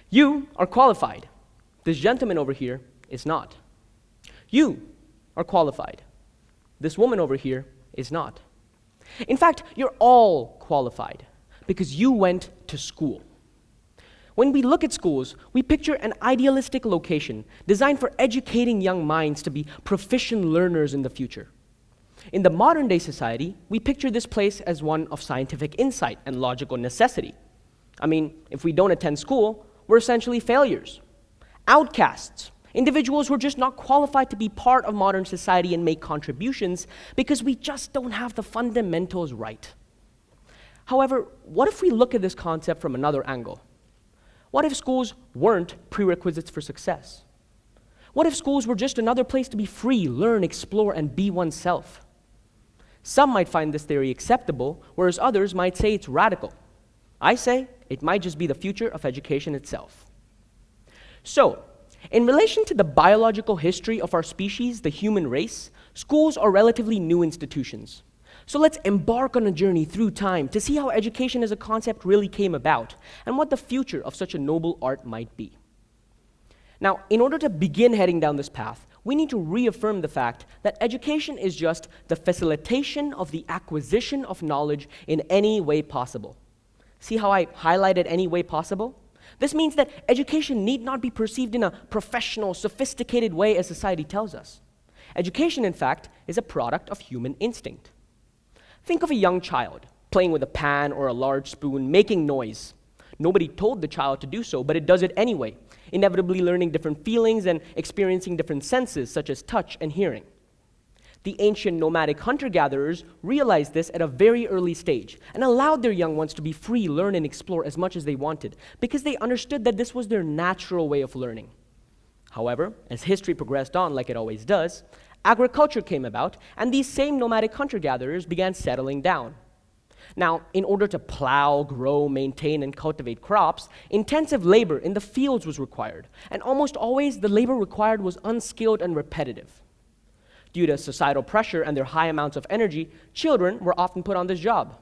You are qualified. This gentleman over here is not. You are qualified. This woman over here is not. In fact, you're all qualified because you went to school. When we look at schools, we picture an idealistic location designed for educating young minds to be proficient learners in the future. In the modern-day society, we picture this place as one of scientific insight and logical necessity. I mean, if we don't attend school, we're essentially failures, outcasts, individuals who are just not qualified to be part of modern society and make contributions because we just don't have the fundamentals right. However, what if we look at this concept from another angle? What if schools weren't prerequisites for success? What if schools were just another place to be free, learn, explore, and be oneself? Some might find this theory acceptable, whereas others might say it's radical. I say it might just be the future of education itself. So, in relation to the biological history of our species, the human race, schools are relatively new institutions. So let's embark on a journey through time to see how education as a concept really came about and what the future of such a noble art might be. Now, in order to begin heading down this path, we need to reaffirm the fact that education is just the facilitation of the acquisition of knowledge in any way possible. See how I highlighted any way possible? This means that education need not be perceived in a professional, sophisticated way as society tells us. Education, in fact, is a product of human instinct. Think of a young child playing with a pan or a large spoon, making noise. Nobody told the child to do so, but it does it anyway, inevitably learning different feelings and experiencing different senses, such as touch and hearing. The ancient nomadic hunter-gatherers realized this at a very early stage and allowed their young ones to be free, learn, and explore as much as they wanted because they understood that this was their natural way of learning. However, as history progressed on, like it always does, agriculture came about, and these same nomadic hunter-gatherers began settling down. Now, in order to plow, grow, maintain, and cultivate crops, intensive labor in the fields was required, and almost always the labor required was unskilled and repetitive. Due to societal pressure and their high amounts of energy, children were often put on this job.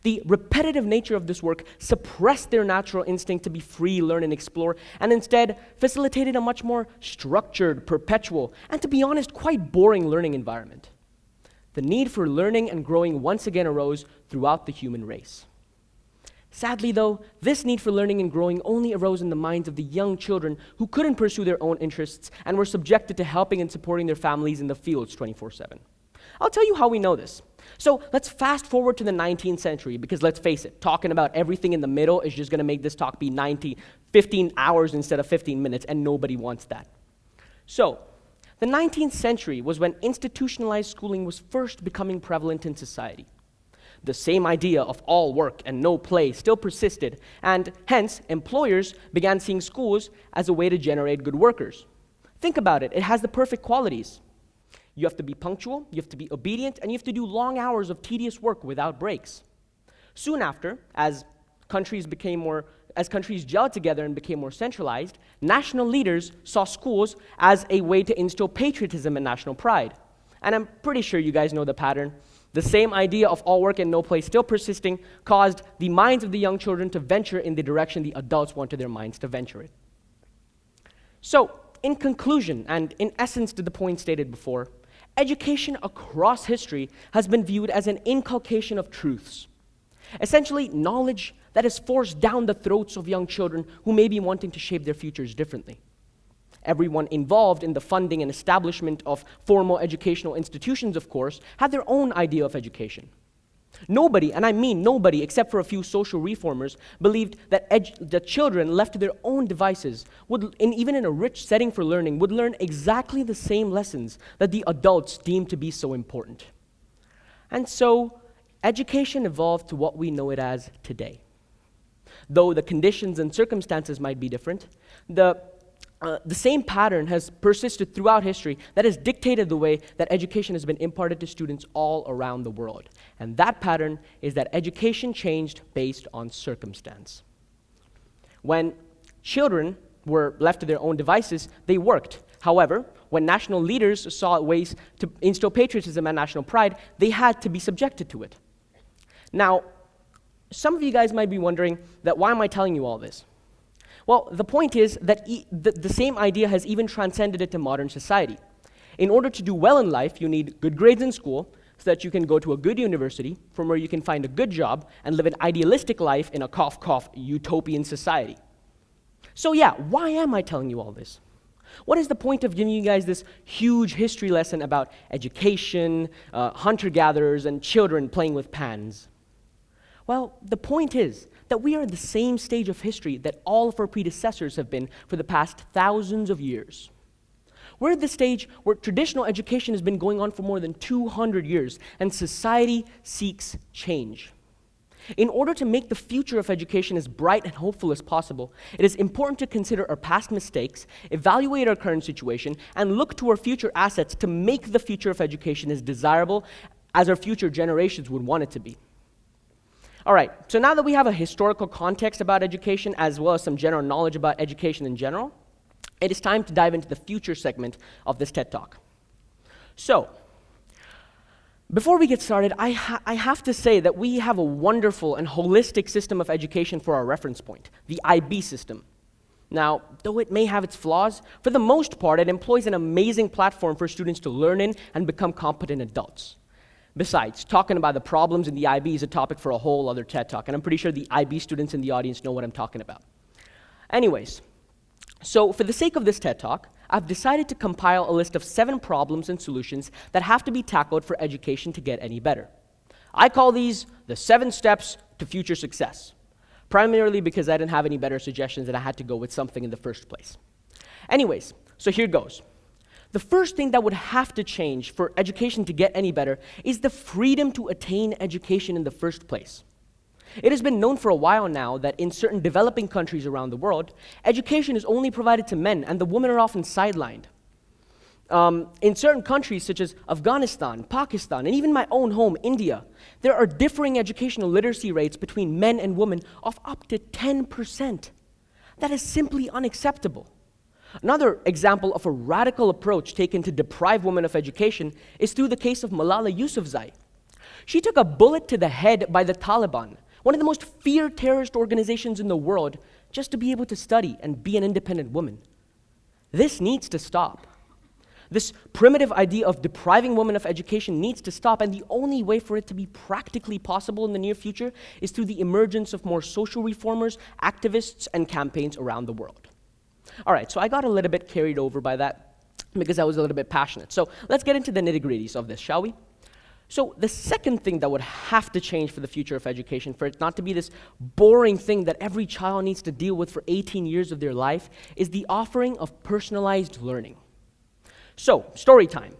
The repetitive nature of this work suppressed their natural instinct to be free, learn, and explore, and instead facilitated a much more structured, perpetual, and to be honest, quite boring learning environment. The need for learning and growing once again arose throughout the human race. Sadly, though, this need for learning and growing only arose in the minds of the young children who couldn't pursue their own interests and were subjected to helping and supporting their families in the fields 24/7. I'll tell you how we know this. So let's fast forward to the 19th century, because let's face it, talking about everything in the middle is just going to make this talk be 15 hours instead of 15 minutes, and nobody wants that. So, the 19th century was when institutionalized schooling was first becoming prevalent in society. The same idea of all work and no play still persisted, and hence, employers began seeing schools as a way to generate good workers. Think about it, it has the perfect qualities. You have to be punctual, you have to be obedient, and you have to do long hours of tedious work without breaks. Soon after, as countries gelled together and became more centralized, national leaders saw schools as a way to instill patriotism and national pride. And I'm pretty sure you guys know the pattern. The same idea of all work and no play still persisting caused the minds of the young children to venture in the direction the adults wanted their minds to venture in. So, in conclusion, and in essence to the point stated before, education across history has been viewed as an inculcation of truths. Essentially, knowledge that is forced down the throats of young children who may be wanting to shape their futures differently. Everyone involved in the funding and establishment of formal educational institutions, of course, had their own idea of education. Nobody, and I mean nobody, except for a few social reformers, believed that the children left to their own devices, even in a rich setting for learning, would learn exactly the same lessons that the adults deemed to be so important. And so, education evolved to what we know it as today. Though the conditions and circumstances might be different, the same pattern has persisted throughout history that has dictated the way that education has been imparted to students all around the world. And that pattern is that education changed based on circumstance. When children were left to their own devices, they worked. However, when national leaders saw ways to instill patriotism and national pride, they had to be subjected to it. Now, some of you guys might be wondering that why am I telling you all this? Well, the point is that the same idea has even transcended into modern society. In order to do well in life, you need good grades in school so that you can go to a good university from where you can find a good job and live an idealistic life in a cough, cough, utopian society. So yeah, why am I telling you all this? What is the point of giving you guys this huge history lesson about education, hunter-gatherers, and children playing with pans? Well, the point is that we are at the same stage of history that all of our predecessors have been for the past thousands of years. We're at the stage where traditional education has been going on for more than 200 years, and society seeks change. In order to make the future of education as bright and hopeful as possible, it is important to consider our past mistakes, evaluate our current situation, and look to our future assets to make the future of education as desirable as our future generations would want it to be. All right, so now that we have a historical context about education as well as some general knowledge about education in general, it is time to dive into the future segment of this TED Talk. So, before we get started, I have to say that we have a wonderful and holistic system of education for our reference point, the IB system. Now, though it may have its flaws, for the most part, it employs an amazing platform for students to learn in and become competent adults. Besides, talking about the problems in the IB is a topic for a whole other TED Talk, and I'm pretty sure the IB students in the audience know what I'm talking about. Anyways, so for the sake of this TED Talk, I've decided to compile a list of 7 problems and solutions that have to be tackled for education to get any better. I call these the 7 steps to future success, primarily because I didn't have any better suggestions and I had to go with something in the first place. Anyways, so here goes. The first thing that would have to change for education to get any better is the freedom to attain education in the first place. It has been known for a while now that in certain developing countries around the world, education is only provided to men and the women are often sidelined. In certain countries such as Afghanistan, Pakistan, and even my own home, India, there are differing educational literacy rates between men and women of up to 10%. That is simply unacceptable. Another example of a radical approach taken to deprive women of education is through the case of Malala Yousafzai. She took a bullet to the head by the Taliban, one of the most feared terrorist organizations in the world, just to be able to study and be an independent woman. This needs to stop. This primitive idea of depriving women of education needs to stop, and the only way for it to be practically possible in the near future is through the emergence of more social reformers, activists, and campaigns around the world. All right, so I got a little bit carried over by that because I was a little bit passionate. So let's get into the nitty-gritties of this, shall we? So the second thing that would have to change for the future of education, for it not to be this boring thing that every child needs to deal with for 18 years of their life, is the offering of personalized learning. So, story time.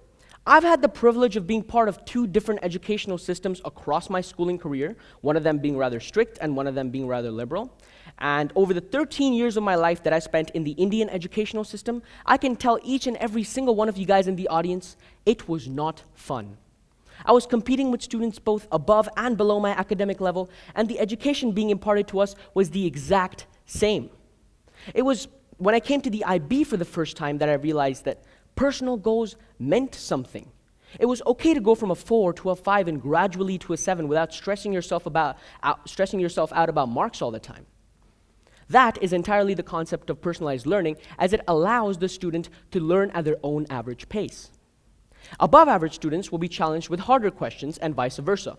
I've had the privilege of being part of 2 different educational systems across my schooling career, one of them being rather strict and one of them being rather liberal. And over the 13 years of my life that I spent in the Indian educational system, I can tell each and every single one of you guys in the audience, it was not fun. I was competing with students both above and below my academic level, and the education being imparted to us was the exact same. It was when I came to the IB for the first time that I realized that personal goals meant something. It was okay to go from a 4 to a 5 and gradually to a 7 without stressing yourself out about marks all the time. That is entirely the concept of personalized learning, as it allows the student to learn at their own average pace. Above average students will be challenged with harder questions and vice versa.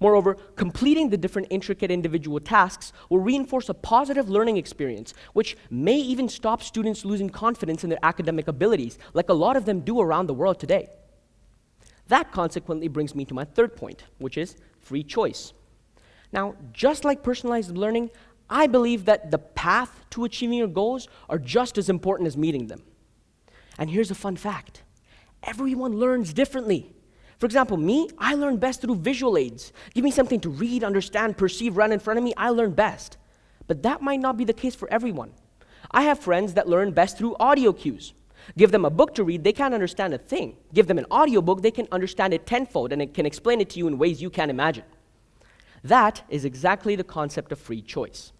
Moreover, completing the different intricate individual tasks will reinforce a positive learning experience, which may even stop students losing confidence in their academic abilities, like a lot of them do around the world today. That consequently brings me to my third point, which is free choice. Now, just like personalized learning, I believe that the path to achieving your goals are just as important as meeting them. And here's a fun fact. Everyone learns differently. For example, me, I learn best through visual aids. Give me something to read, understand, perceive, run in front of me, I learn best. But that might not be the case for everyone. I have friends that learn best through audio cues. Give them a book to read, they can't understand a thing. Give them an audiobook, they can understand it tenfold, and it can explain it to you in ways you can't imagine. That is exactly the concept of free choice.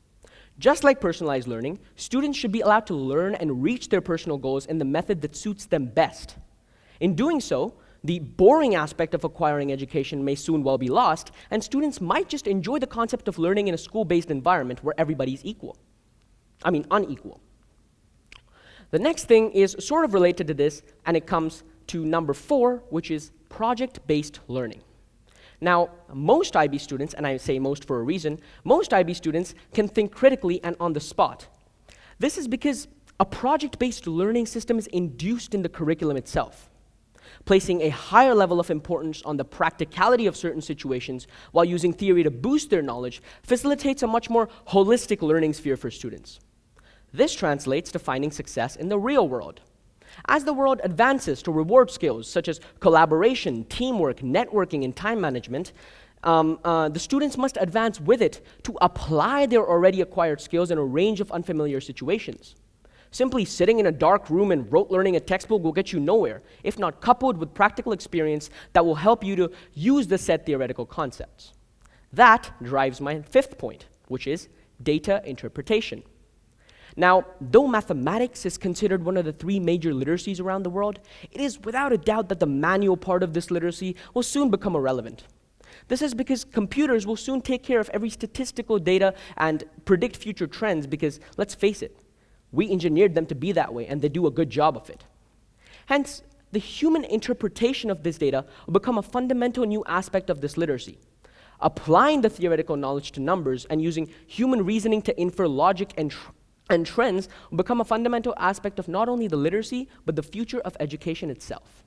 Just like personalized learning, students should be allowed to learn and reach their personal goals in the method that suits them best. In doing so, the boring aspect of acquiring education may soon well be lost, and students might just enjoy the concept of learning in a school-based environment where everybody's equal. unequal. The next thing is sort of related to this, and it comes to number 4, which is project-based learning. Now, most IB students, and I say most for a reason, most IB students can think critically and on the spot. This is because a project-based learning system is induced in the curriculum itself, placing a higher level of importance on the practicality of certain situations while using theory to boost their knowledge facilitates a much more holistic learning sphere for students. This translates to finding success in the real world. As the world advances to reward skills such as collaboration, teamwork, networking, and time management, the students must advance with it to apply their already acquired skills in a range of unfamiliar situations. Simply sitting in a dark room and rote learning a textbook will get you nowhere, if not coupled with practical experience that will help you to use the said theoretical concepts. That drives my 5th point, which is data interpretation. Now, though mathematics is considered one of the 3 major literacies around the world, it is without a doubt that the manual part of this literacy will soon become irrelevant. This is because computers will soon take care of every statistical data and predict future trends because, let's face it, we engineered them to be that way, and they do a good job of it. Hence, the human interpretation of this data will become a fundamental new aspect of this literacy. Applying the theoretical knowledge to numbers and using human reasoning to infer logic and trends will become a fundamental aspect of not only the literacy, but the future of education itself.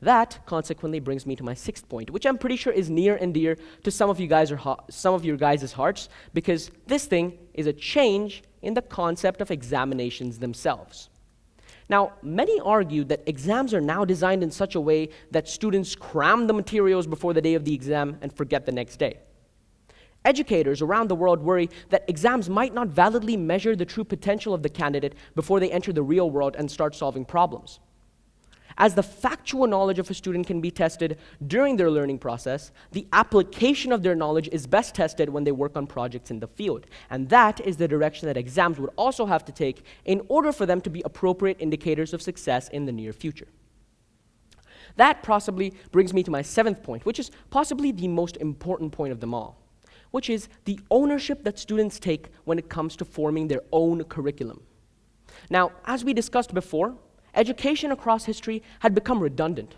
That consequently brings me to my 6th point, which I'm pretty sure is near and dear to some of you guys' hearts, because this thing is a change in the concept of examinations themselves. Now, many argue that exams are now designed in such a way that students cram the materials before the day of the exam and forget the next day. Educators around the world worry that exams might not validly measure the true potential of the candidate before they enter the real world and start solving problems. As the factual knowledge of a student can be tested during their learning process, the application of their knowledge is best tested when they work on projects in the field. And that is the direction that exams would also have to take in order for them to be appropriate indicators of success in the near future. That possibly brings me to my 7th point, which is possibly the most important point of them all, which is the ownership that students take when it comes to forming their own curriculum. Now, as we discussed before, education across history had become redundant.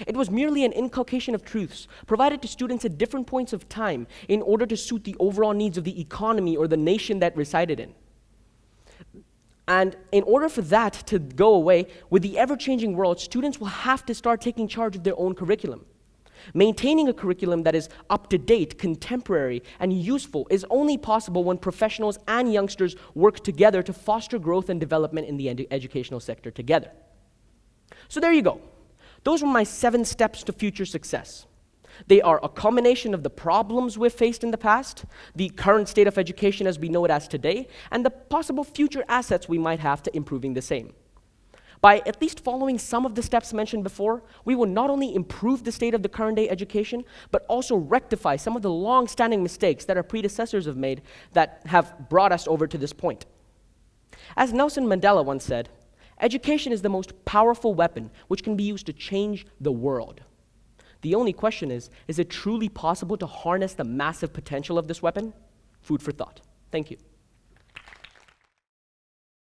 It was merely an inculcation of truths provided to students at different points of time in order to suit the overall needs of the economy or the nation that resided in. And in order for that to go away, with the ever-changing world, students will have to start taking charge of their own curriculum. Maintaining a curriculum that is up-to-date, contemporary, and useful is only possible when professionals and youngsters work together to foster growth and development in the educational sector together. So there you go. Those were my 7 steps to future success. They are a combination of the problems we've faced in the past, the current state of education as we know it as today, and the possible future assets we might have to improving the same. By at least following some of the steps mentioned before, we will not only improve the state of the current day education, but also rectify some of the long-standing mistakes that our predecessors have made that have brought us over to this point. As Nelson Mandela once said, education is the most powerful weapon which can be used to change the world. The only question is it truly possible to harness the massive potential of this weapon? Food for thought. Thank you.